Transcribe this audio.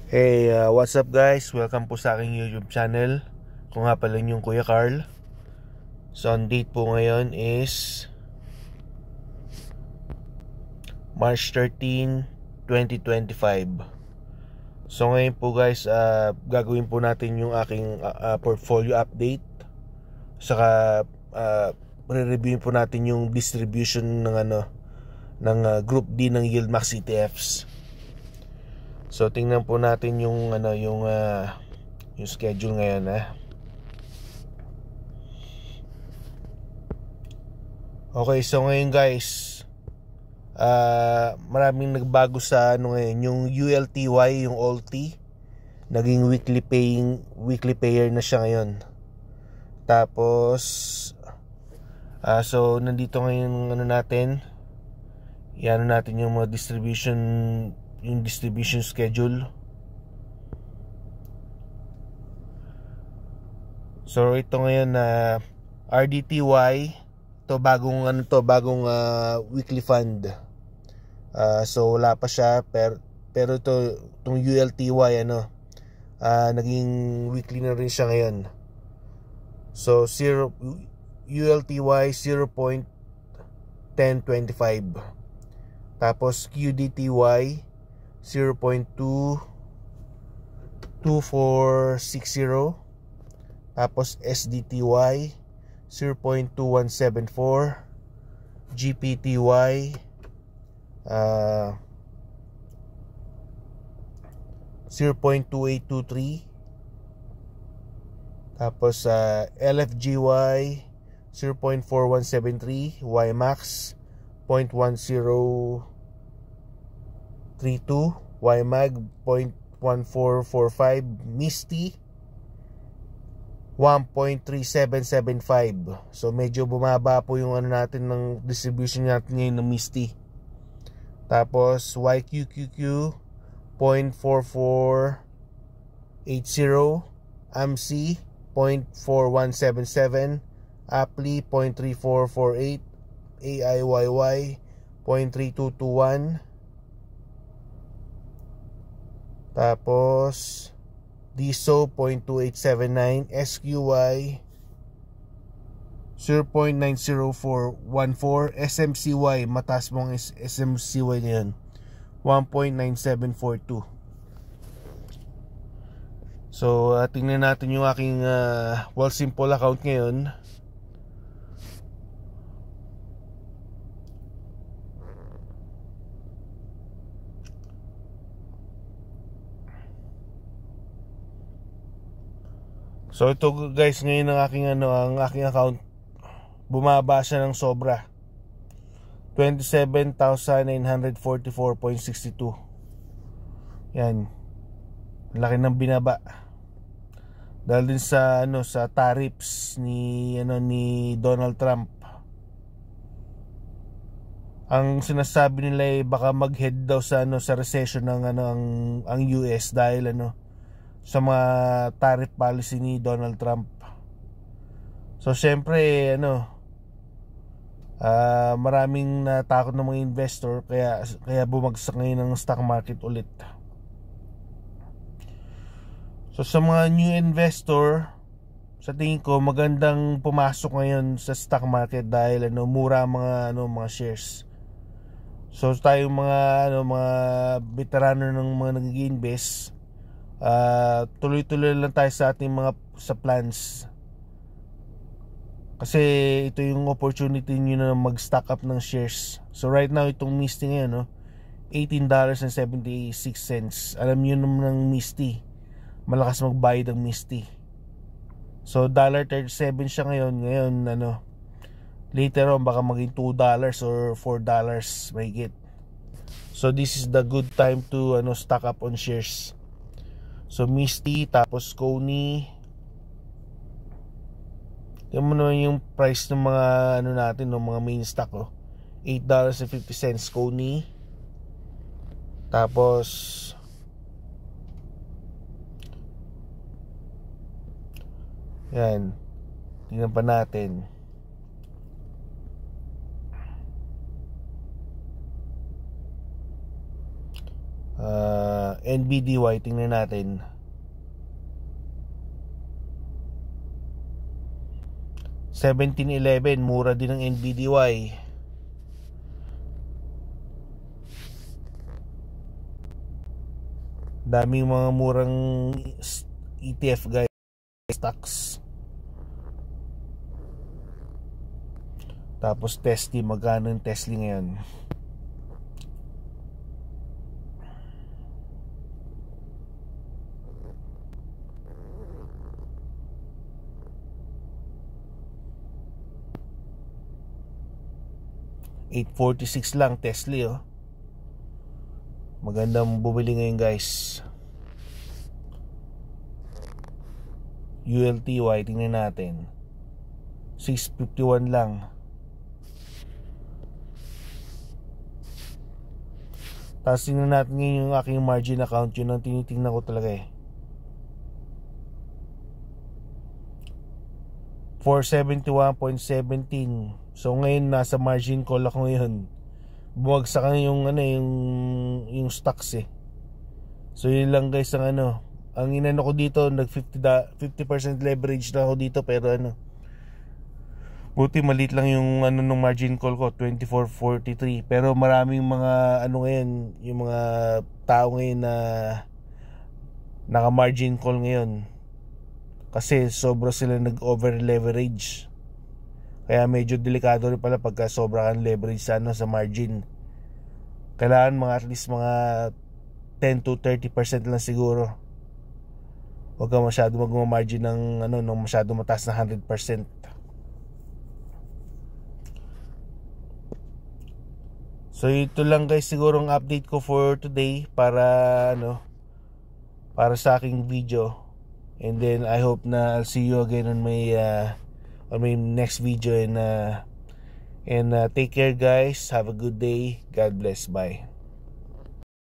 Hey, what's up guys? Welcome po sa aking YouTube channel. Kung nga pala yung Kuya Carl. So, ang date po ngayon is March 13, 2025. So, ngayon po guys, gagawin po natin yung aking portfolio update. Saka, re-reviewin po natin yung distribution ng Group D ng Yieldmax ETFs. So, tingnan po natin yung schedule ngayon. Okay, so ngayon guys, maraming nagbago sa ngayon. Yung ULTY, yung OLT, naging weekly payer na siya ngayon. Tapos so nandito ngayon natin. Yan natin yung mga distribution schedule. So ito ngayon na RDTY, to bagong weekly fund. So wala pa siya, pero itong ULTY naging weekly na rin siya ngayon. So ULTY 0.1025. Tapos QDTY 0.22460. Tapos SDTY 0.2174. GPTY 0.2823. Tapos LFGY 0.4173. YMAX 0.1032. YMAG 0.1445. MISTI 1.3775. So medyo bumaba po yung natin ng distribution natin ngayon ng MISTI. Tapos YQQQ 0.4480. AMC 0.4177. APLI 0.3448. AIYY 0.3221. Tapos DISO 0.2879. SQY 0.90414. SMCY, mataas mong SMCY na yun, 1.9742. So tingnan natin yung aking Wealthsimple account ngayon. So ito guys, ngayon ang aking account, bumaba siya ng sobra. 27,944.62. Yan. Laki ng binaba. Dahil din sa sa tariffs ni Donald Trump. Ang sinasabi nila ay baka mag-head daw sa recession ng ang US dahil sa mga tariff policy ni Donald Trump. So syempre maraming natakot ng mga investor, kaya bumagsak ngayon ng stock market ulit. So sa mga new investor, sa tingin ko magandang pumasok ngayon sa stock market dahil mura mga shares. So tayong mga veterano ng mga nag-invest, tuloy-tuloy lang tayo sa ating sa plans. Kasi ito yung opportunity nyo na mag-stock up ng shares. So right now itong MISTI ngayon $18.76. Alam nyo naman ng MISTI, malakas magbayad ang MISTI. So $1.37 siya ngayon. Later on baka maging $2 or $4 may get. So this is the good time to stock up on shares. So MISTI, tapos Kony. Yan mo naman yung price ng mga natin, ng mga main stock $8.50 Kony. Tapos yan, tingnan pa natin. NBDY, tingnan natin. $17.11, mura din ng NBDY. Daming mga murang ETF guys, stocks. Tapos Tesla, magkano yung Tesla ngayon? $8.46 lang Tesla, oh. Magandang bumili ngayon guys. ULTY, tingnan natin. $6.51 lang. Tapos tingnan natin ngayon yung aking margin account. Yun ang tinitingnan ko talaga eh. 471.17. So ngayon nasa margin call ako ngayon. Bumagsak na yung yung stocks eh. So yun lang guys ang ang inano ko dito, nag 50% leverage na ako dito, pero buti maliit lang yung nung margin call ko, 24.43. Pero maraming mga ngayon, yung mga tao ngayon na naka margin call ngayon kasi sobra sila nag over leverage. Kaya medyo delikado rin pala pagka sobra kang leverage sa margin. Kailangan mga at least mga 10 to 30% lang siguro. Huwag ka masyado mag-margin ng nung masyado mataas na 100%. So ito lang guys siguro ang update ko for today para para sa aking video. And then I hope na I'll see you again on my next video, and take care guys. Have a good day. God bless. Bye.